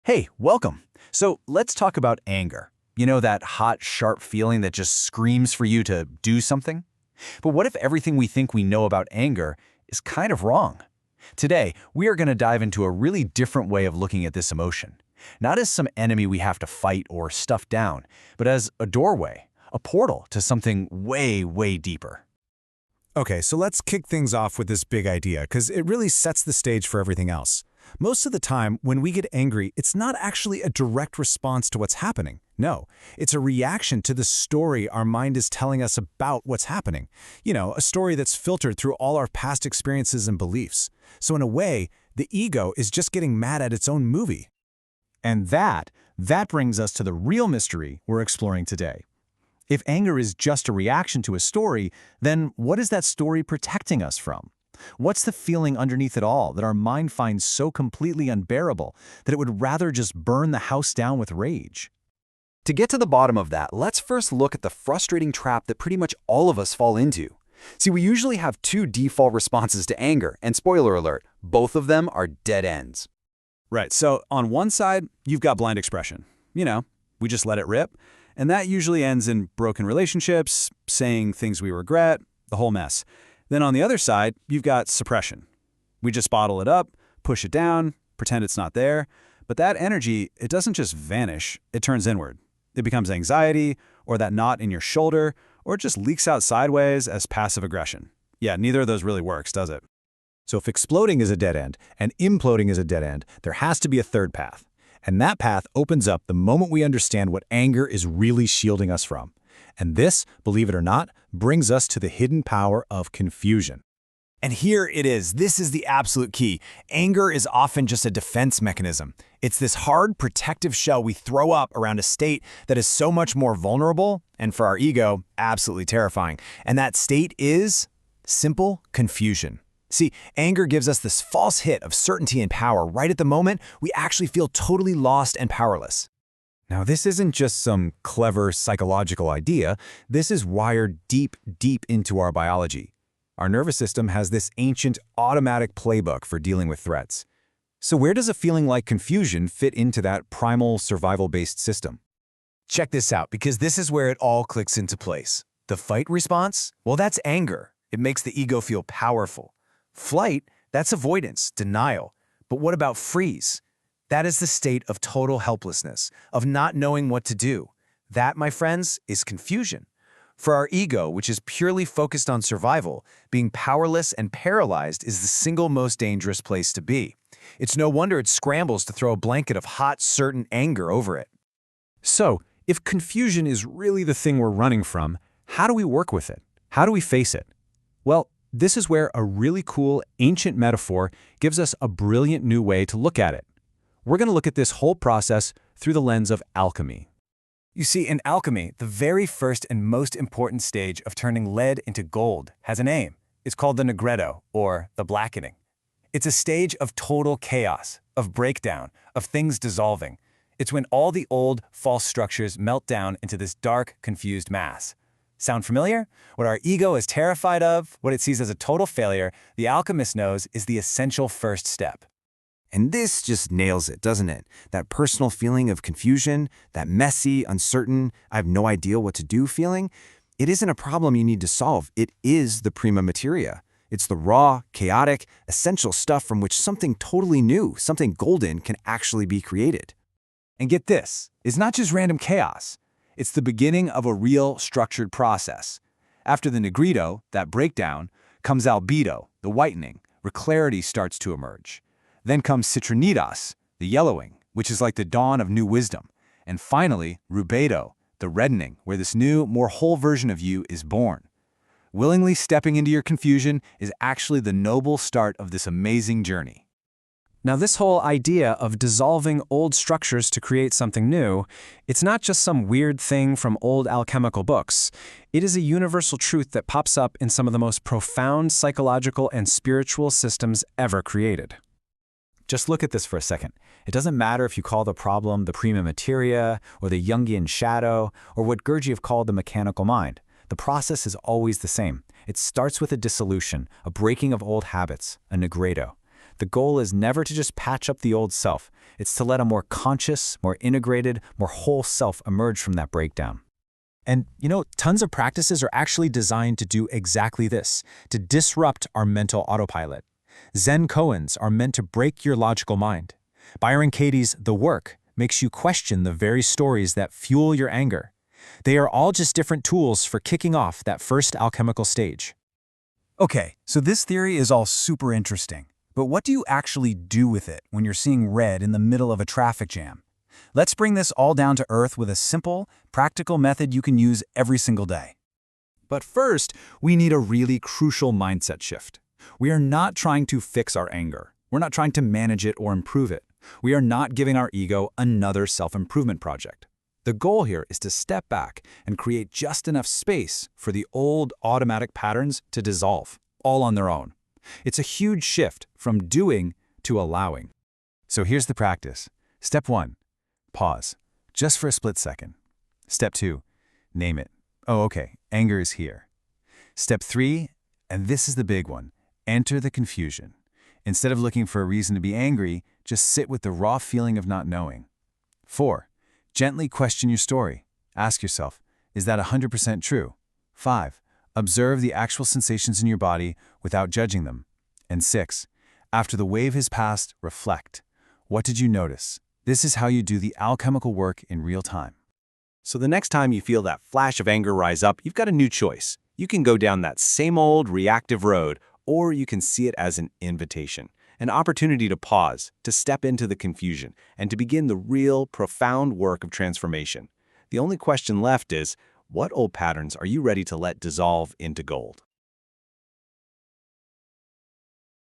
Hey, welcome. So let's talk about anger. You know, that hot, sharp feeling that just screams for you to do something? But what if everything we think we know about anger is kind of wrong? Today, we are going to dive into a really different way of looking at this emotion. Not as some enemy we have to fight or stuff down, but as a doorway, a portal to something way, way deeper. Okay, so let's kick things off with this big idea, because it really sets the stage for everything else. Most of the time, when we get angry, it's not actually a direct response to what's happening. No, it's a reaction to the story our mind is telling us about what's happening. You know, a story that's filtered through all our past experiences and beliefs. So in a way, the ego is just getting mad at its own movie. And that brings us to the real mystery we're exploring today. If anger is just a reaction to a story, then what is that story protecting us from? What's the feeling underneath it all that our mind finds so completely unbearable that it would rather just burn the house down with rage? To get to the bottom of that, let's first look at the frustrating trap that pretty much all of us fall into. See, we usually have two default responses to anger, and spoiler alert, both of them are dead ends. Right, so on one side, you've got blind expression. You know, we just let it rip, and that usually ends in broken relationships, saying things we regret, the whole mess. Then on the other side, you've got suppression. We just bottle it up, push it down, pretend it's not there. But that energy, it doesn't just vanish, it turns inward. It becomes anxiety, or that knot in your shoulder, or it just leaks out sideways as passive aggression. Yeah, neither of those really works, does it? So if exploding is a dead end and imploding is a dead end, there has to be a third path. And that path opens up the moment we understand what anger is really shielding us from. And this, believe it or not, brings us to the hidden power of confusion. And here it is. This is the absolute key. Anger is often just a defense mechanism. It's this hard, protective shell we throw up around a state that is so much more vulnerable and, for our ego, absolutely terrifying. And that state is simple confusion. See, anger gives us this false hit of certainty and power right at the moment we actually feel totally lost and powerless. Now, this isn't just some clever psychological idea. This is wired deep, deep into our biology. Our nervous system has this ancient automatic playbook for dealing with threats. So where does a feeling like confusion fit into that primal survival-based system? Check this out, because this is where it all clicks into place. The fight response? Well, that's anger. It makes the ego feel powerful. Flight? That's avoidance, denial. But what about freeze? That is the state of total helplessness, of not knowing what to do. That, my friends, is confusion. For our ego, which is purely focused on survival, being powerless and paralyzed is the single most dangerous place to be. It's no wonder it scrambles to throw a blanket of hot, certain anger over it. So, if confusion is really the thing we're running from, how do we work with it? How do we face it? Well, this is where a really cool, ancient metaphor gives us a brilliant new way to look at it. We're going to look at this whole process through the lens of alchemy. You see, in alchemy, the very first and most important stage of turning lead into gold has a name. It's called the Nigredo, or the blackening. It's a stage of total chaos, of breakdown, of things dissolving. It's when all the old, false structures melt down into this dark, confused mass. Sound familiar? What our ego is terrified of, what it sees as a total failure, the alchemist knows is the essential first step. And this just nails it, doesn't it? That personal feeling of confusion, that messy, uncertain, I have no idea what to do feeling, it isn't a problem you need to solve. It is the prima materia. It's the raw, chaotic, essential stuff from which something totally new, something golden, can actually be created. And get this, it's not just random chaos. It's the beginning of a real, structured process. After the Nigredo, that breakdown, comes albedo, the whitening, where clarity starts to emerge. Then comes citronidas, the yellowing, which is like the dawn of new wisdom. And finally, rubedo, the reddening, where this new, more whole version of you is born. Willingly stepping into your confusion is actually the noble start of this amazing journey. Now, this whole idea of dissolving old structures to create something new, it's not just some weird thing from old alchemical books. It is a universal truth that pops up in some of the most profound psychological and spiritual systems ever created. Just look at this for a second. It doesn't matter if you call the problem the prima materia, or the Jungian shadow, or what Gurdjieff called the mechanical mind. The process is always the same. It starts with a dissolution, a breaking of old habits, a Nigredo. The goal is never to just patch up the old self. It's to let a more conscious, more integrated, more whole self emerge from that breakdown. And, tons of practices are actually designed to do exactly this, to disrupt our mental autopilot. Zen koans are meant to break your logical mind. Byron Katie's The Work makes you question the very stories that fuel your anger. They are all just different tools for kicking off that first alchemical stage. Okay, so this theory is all super interesting. But what do you actually do with it when you're seeing red in the middle of a traffic jam? Let's bring this all down to earth with a simple, practical method you can use every single day. But first, we need a really crucial mindset shift. We are not trying to fix our anger. We're not trying to manage it or improve it. We are not giving our ego another self-improvement project. The goal here is to step back and create just enough space for the old automatic patterns to dissolve, all on their own. It's a huge shift from doing to allowing. So here's the practice. Step 1, pause, just for a split second. Step 2, name it. Oh, okay, anger is here. Step 3, and this is the big one, enter the confusion. Instead of looking for a reason to be angry, just sit with the raw feeling of not knowing. 4, gently question your story. Ask yourself, is that 100% true? 5, observe the actual sensations in your body without judging them. And 6, after the wave has passed, reflect. What did you notice? This is how you do the alchemical work in real time. So the next time you feel that flash of anger rise up, you've got a new choice. You can go down that same old reactive road, or you can see it as an invitation, an opportunity to pause, to step into the confusion, and to begin the real, profound work of transformation. The only question left is, what old patterns are you ready to let dissolve into gold?